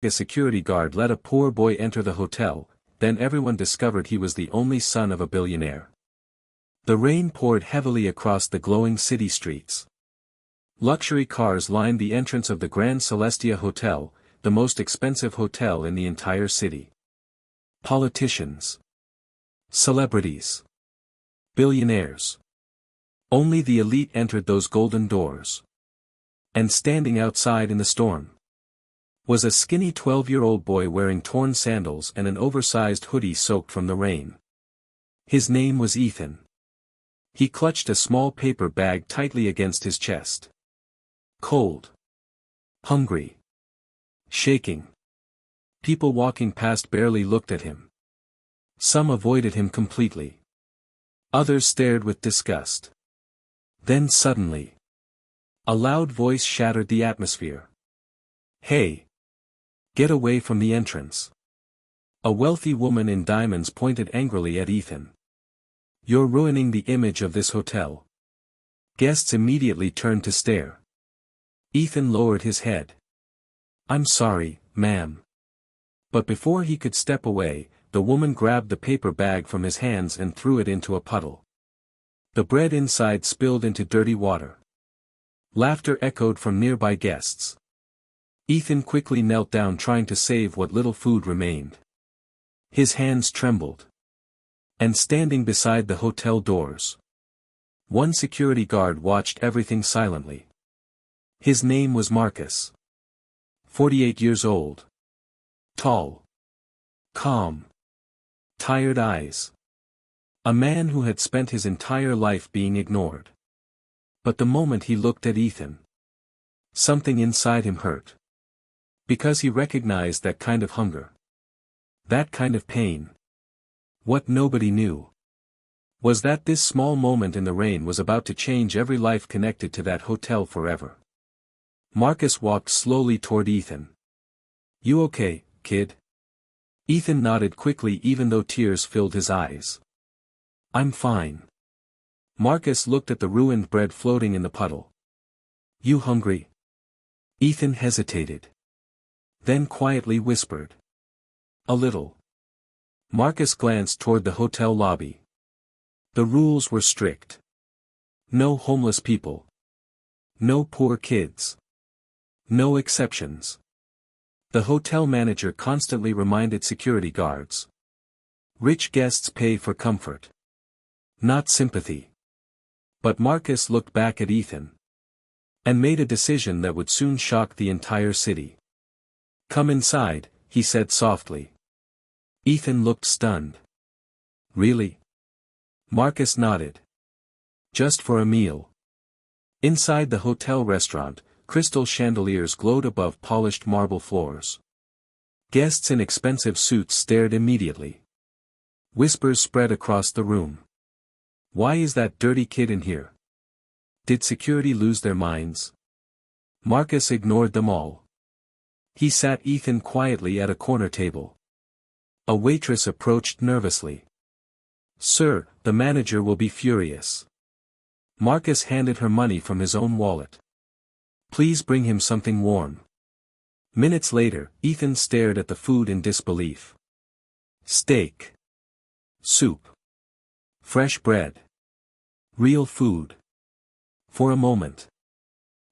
A security guard let a poor boy enter the hotel, then everyone discovered he was the only son of a billionaire. The rain poured heavily across the glowing city streets. Luxury cars lined the entrance of the Grand Celestia Hotel, the most expensive hotel in the entire city. Politicians. Celebrities. Billionaires. Only the elite entered those golden doors. And standing outside in the storm was a skinny 12-year-old boy wearing torn sandals and an oversized hoodie soaked from the rain. His name was Ethan. He clutched a small paper bag tightly against his chest. Cold. Hungry. Shaking. People walking past barely looked at him. Some avoided him completely. Others stared with disgust. Then suddenly, a loud voice shattered the atmosphere. "Hey! Get away from the entrance." A wealthy woman in diamonds pointed angrily at Ethan. "You're ruining the image of this hotel." Guests immediately turned to stare. Ethan lowered his head. "I'm sorry, ma'am." But before he could step away, the woman grabbed the paper bag from his hands and threw it into a puddle. The bread inside spilled into dirty water. Laughter echoed from nearby guests. Ethan quickly knelt down trying to save what little food remained. His hands trembled. And standing beside the hotel doors, one security guard watched everything silently. His name was Marcus. 48 years old. Tall. Calm. Tired eyes. A man who had spent his entire life being ignored. But the moment he looked at Ethan, something inside him hurt. Because he recognized that kind of hunger. That kind of pain. What nobody knew was that this small moment in the rain was about to change every life connected to that hotel forever. Marcus walked slowly toward Ethan. "You okay, kid?" Ethan nodded quickly even though tears filled his eyes. "I'm fine." Marcus looked at the ruined bread floating in the puddle. "You hungry?" Ethan hesitated. Then quietly whispered. "A little." Marcus glanced toward the hotel lobby. The rules were strict. No homeless people. No poor kids. No exceptions. The hotel manager constantly reminded security guards. Rich guests pay for comfort. Not sympathy. But Marcus looked back at Ethan. And made a decision that would soon shock the entire city. "Come inside," he said softly. Ethan looked stunned. "Really?" Marcus nodded. "Just for a meal." Inside the hotel restaurant, crystal chandeliers glowed above polished marble floors. Guests in expensive suits stared immediately. Whispers spread across the room. "Why is that dirty kid in here? Did security lose their minds?" Marcus ignored them all. He sat Ethan quietly at a corner table. A waitress approached nervously. "Sir, the manager will be furious." Marcus handed her money from his own wallet. "Please bring him something warm." Minutes later, Ethan stared at the food in disbelief. Steak. Soup. Fresh bread. Real food. For a moment,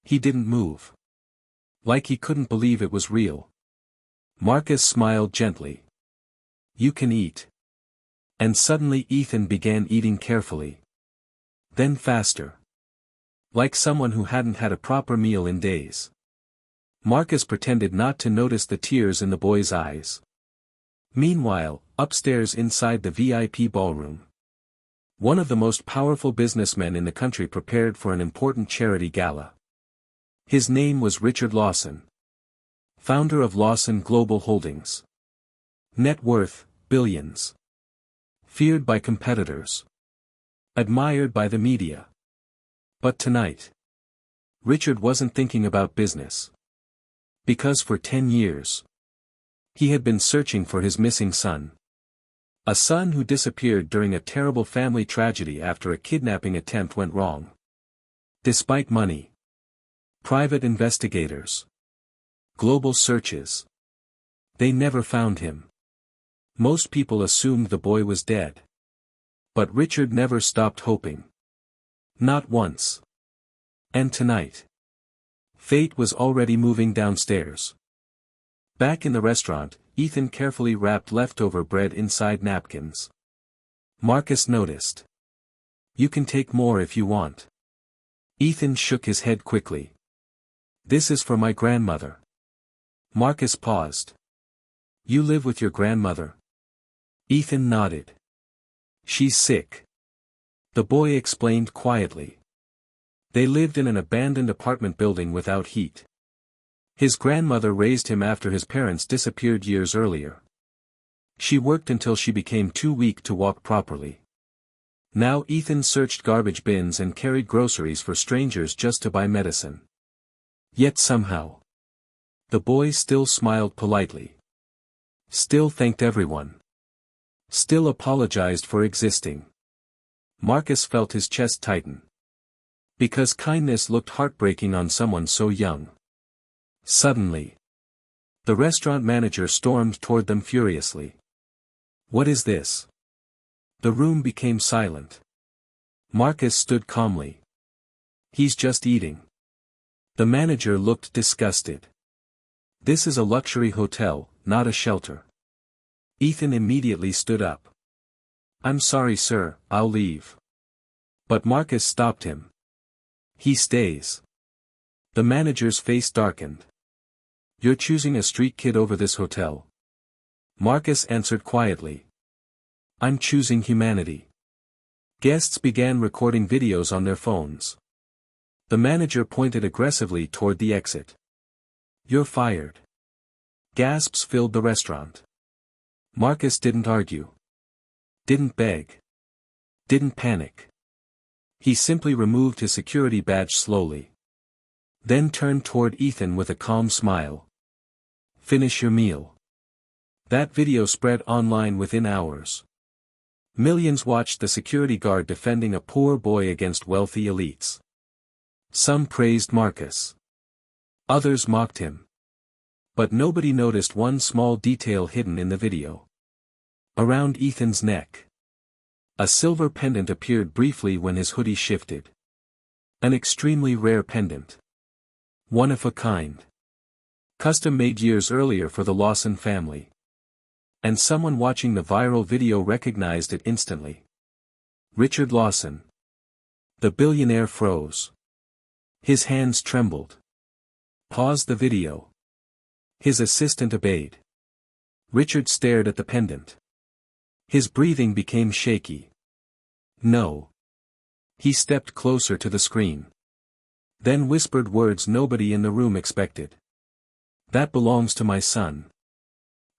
he didn't move. Like he couldn't believe it was real. Marcus smiled gently. "You can eat." And suddenly Ethan began eating carefully. Then faster. Like someone who hadn't had a proper meal in days. Marcus pretended not to notice the tears in the boy's eyes. Meanwhile, upstairs inside the VIP ballroom, one of the most powerful businessmen in the country prepared for an important charity gala. His name was Richard Lawson. Founder of Lawson Global Holdings. Net worth, billions. Feared by competitors. Admired by the media. But tonight, Richard wasn't thinking about business. Because for 10 years, he had been searching for his missing son. A son who disappeared during a terrible family tragedy after a kidnapping attempt went wrong. Despite money, private investigators, global searches, They never found him. Most people assumed the boy was dead. But Richard never stopped hoping. Not once. And tonight. Fate was already moving downstairs. Back in the restaurant, Ethan carefully wrapped leftover bread inside napkins. Marcus noticed. "You can take more if you want." Ethan shook his head quickly. "This is for my grandmother." Marcus paused. "You live with your grandmother?" Ethan nodded. "She's sick." The boy explained quietly. They lived in an abandoned apartment building without heat. His grandmother raised him after his parents disappeared years earlier. She worked until she became too weak to walk properly. Now Ethan searched garbage bins and carried groceries for strangers just to buy medicine. Yet somehow, the boy still smiled politely. Still thanked everyone. Still apologized for existing. Marcus felt his chest tighten. Because kindness looked heartbreaking on someone so young. Suddenly, the restaurant manager stormed toward them furiously. "What is this?" The room became silent. Marcus stood calmly. "He's just eating." The manager looked disgusted. "This is a luxury hotel, not a shelter." Ethan immediately stood up. "I'm sorry, sir, I'll leave." But Marcus stopped him. "He stays." The manager's face darkened. "You're choosing a street kid over this hotel?" Marcus answered quietly. "I'm choosing humanity." Guests began recording videos on their phones. The manager pointed aggressively toward the exit. "You're fired." Gasps filled the restaurant. Marcus didn't argue. Didn't beg. Didn't panic. He simply removed his security badge slowly. Then turned toward Ethan with a calm smile. "Finish your meal." That video spread online within hours. Millions watched the security guard defending a poor boy against wealthy elites. Some praised Marcus. Others mocked him. But nobody noticed one small detail hidden in the video. Around Ethan's neck, a silver pendant appeared briefly when his hoodie shifted. An extremely rare pendant. One of a kind. Custom made years earlier for the Lawson family. And someone watching the viral video recognized it instantly. Richard Lawson. The billionaire froze. His hands trembled. "Pause the video." His assistant obeyed. Richard stared at the pendant. His breathing became shaky. "No." He stepped closer to the screen. Then whispered words nobody in the room expected. "That belongs to my son."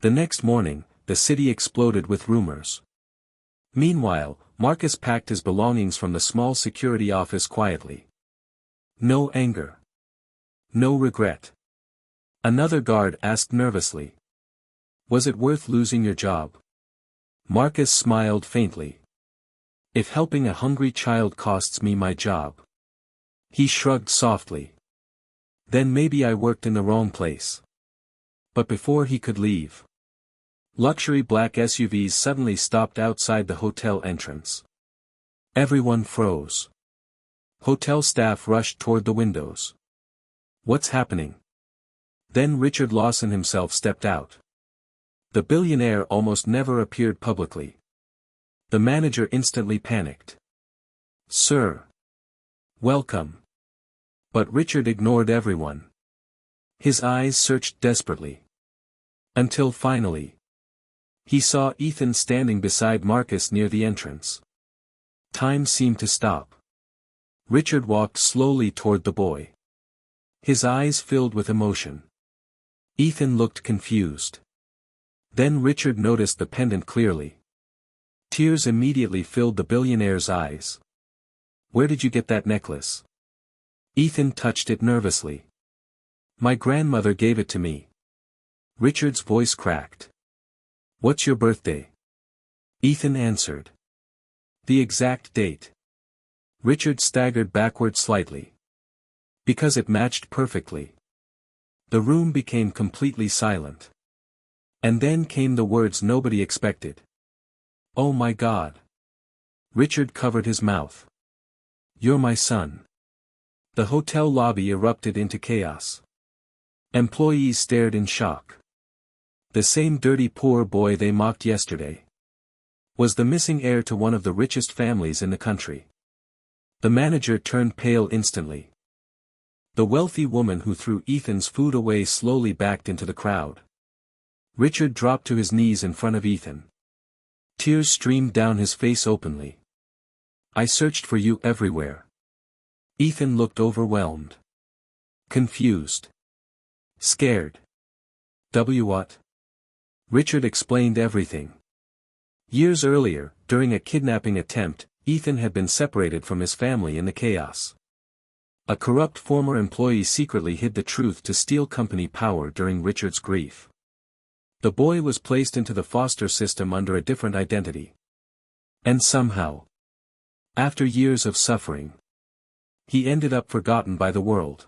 The next morning, the city exploded with rumors. Meanwhile, Marcus packed his belongings from the small security office quietly. No anger. No regret. Another guard asked nervously. "Was it worth losing your job?" Marcus smiled faintly. "If helping a hungry child costs me my job." He shrugged softly. "Then maybe I worked in the wrong place." But before he could leave, luxury black SUVs suddenly stopped outside the hotel entrance. Everyone froze. Hotel staff rushed toward the windows. "What's happening?" Then Richard Lawson himself stepped out. The billionaire almost never appeared publicly. The manager instantly panicked. "Sir. Welcome." But Richard ignored everyone. His eyes searched desperately. Until finally, he saw Ethan standing beside Marcus near the entrance. Time seemed to stop. Richard walked slowly toward the boy. His eyes filled with emotion. Ethan looked confused. Then Richard noticed the pendant clearly. Tears immediately filled the billionaire's eyes. "Where did you get that necklace?" Ethan touched it nervously. "My grandmother gave it to me." Richard's voice cracked. "What's your birthday?" Ethan answered. "The exact date." Richard staggered backward slightly. Because it matched perfectly. The room became completely silent. And then came the words nobody expected. "Oh my God." Richard covered his mouth. "You're my son." The hotel lobby erupted into chaos. Employees stared in shock. The same dirty poor boy they mocked yesterday was the missing heir to one of the richest families in the country. The manager turned pale instantly. The wealthy woman who threw Ethan's food away slowly backed into the crowd. Richard dropped to his knees in front of Ethan. Tears streamed down his face openly. "I searched for you everywhere." Ethan looked overwhelmed. Confused. Scared. What? Richard explained everything. Years earlier, during a kidnapping attempt, Ethan had been separated from his family in the chaos. A corrupt former employee secretly hid the truth to steal company power during Richard's grief. The boy was placed into the foster system under a different identity. And somehow, after years of suffering, he ended up forgotten by the world.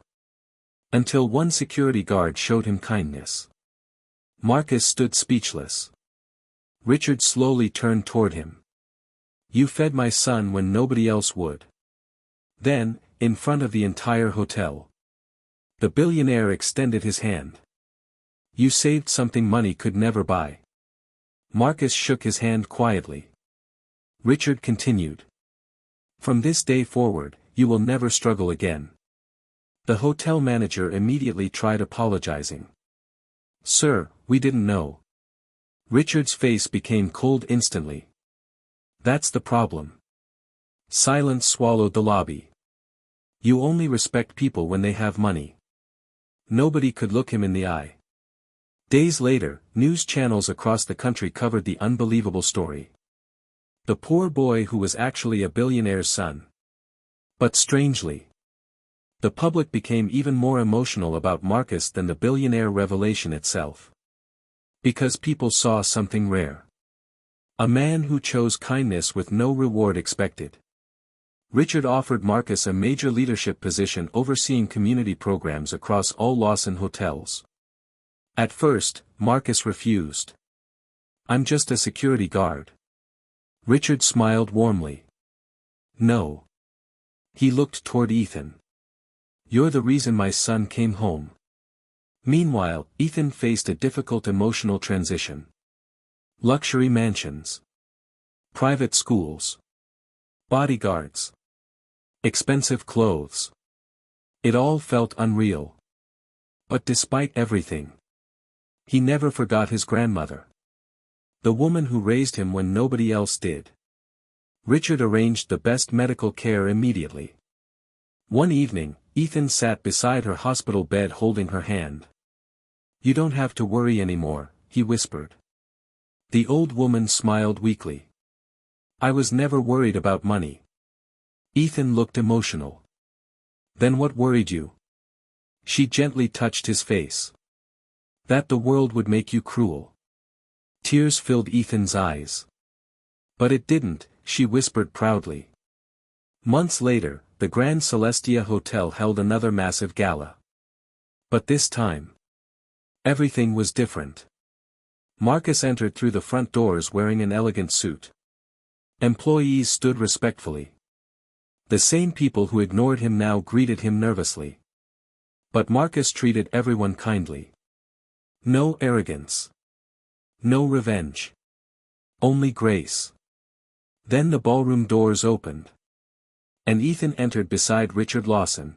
Until one security guard showed him kindness. Marcus stood speechless. Richard slowly turned toward him. "You fed my son when nobody else would." Then, in front of the entire hotel, the billionaire extended his hand. "You saved something money could never buy." Marcus shook his hand quietly. Richard continued. "From this day forward, you will never struggle again." The hotel manager immediately tried apologizing. "Sir, we didn't know." Richard's face became cold instantly. "That's the problem." Silence swallowed the lobby. You only respect people when they have money. Nobody could look him in the eye. Days later, news channels across the country covered the unbelievable story. The poor boy who was actually a billionaire's son. But strangely, the public became even more emotional about Marcus than the billionaire revelation itself. Because people saw something rare. A man who chose kindness with no reward expected. Richard offered Marcus a major leadership position overseeing community programs across all Lawson hotels. At first, Marcus refused. "I'm just a security guard." Richard smiled warmly. "No." He looked toward Ethan. "You're the reason my son came home." Meanwhile, Ethan faced a difficult emotional transition. Luxury mansions. Private schools. Bodyguards. Expensive clothes. It all felt unreal. But despite everything, he never forgot his grandmother. The woman who raised him when nobody else did. Richard arranged the best medical care immediately. One evening, Ethan sat beside her hospital bed holding her hand. "You don't have to worry anymore," he whispered. The old woman smiled weakly. "I was never worried about money." Ethan looked emotional. "Then what worried you?" She gently touched his face. "That the world would make you cruel." Tears filled Ethan's eyes. "But it didn't," she whispered proudly. Months later, the Grand Celestia Hotel held another massive gala. But this time, everything was different. Marcus entered through the front doors wearing an elegant suit. Employees stood respectfully. The same people who ignored him now greeted him nervously. But Marcus treated everyone kindly. No arrogance. No revenge. Only grace. Then the ballroom doors opened. And Ethan entered beside Richard Lawson.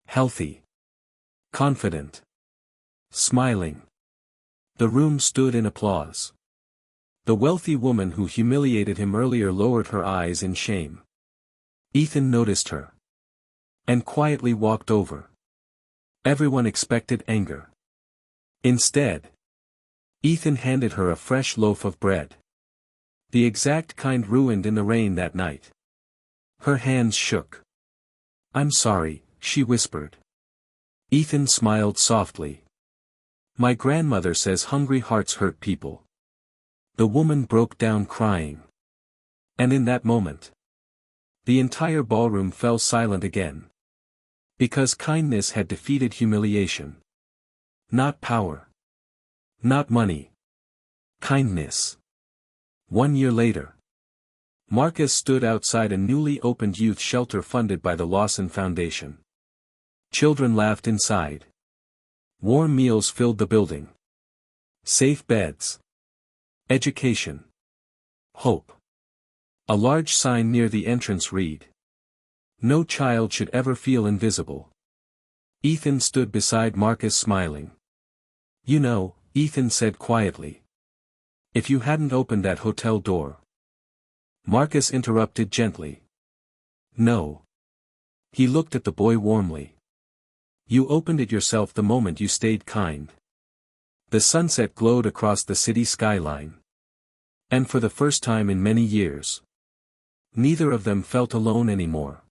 Healthy. Confident. Smiling. The room stood in applause. The wealthy woman who humiliated him earlier lowered her eyes in shame. Ethan noticed her. And quietly walked over. Everyone expected anger. Instead, Ethan handed her a fresh loaf of bread. The exact kind ruined in the rain that night. Her hands shook. "I'm sorry," she whispered. Ethan smiled softly. "My grandmother says hungry hearts hurt people." The woman broke down crying. And in that moment, the entire ballroom fell silent again. Because kindness had defeated humiliation. Not power. Not money. Kindness. 1 year later. Marcus stood outside a newly opened youth shelter funded by the Lawson Foundation. Children laughed inside. Warm meals filled the building. Safe beds. Education. Hope. A large sign near the entrance read, "No child should ever feel invisible." Ethan stood beside Marcus smiling. "You know," Ethan said quietly, "if you hadn't opened that hotel door." Marcus interrupted gently. "No." He looked at the boy warmly. "You opened it yourself the moment you stayed kind." The sunset glowed across the city skyline. And for the first time in many years, neither of them felt alone anymore.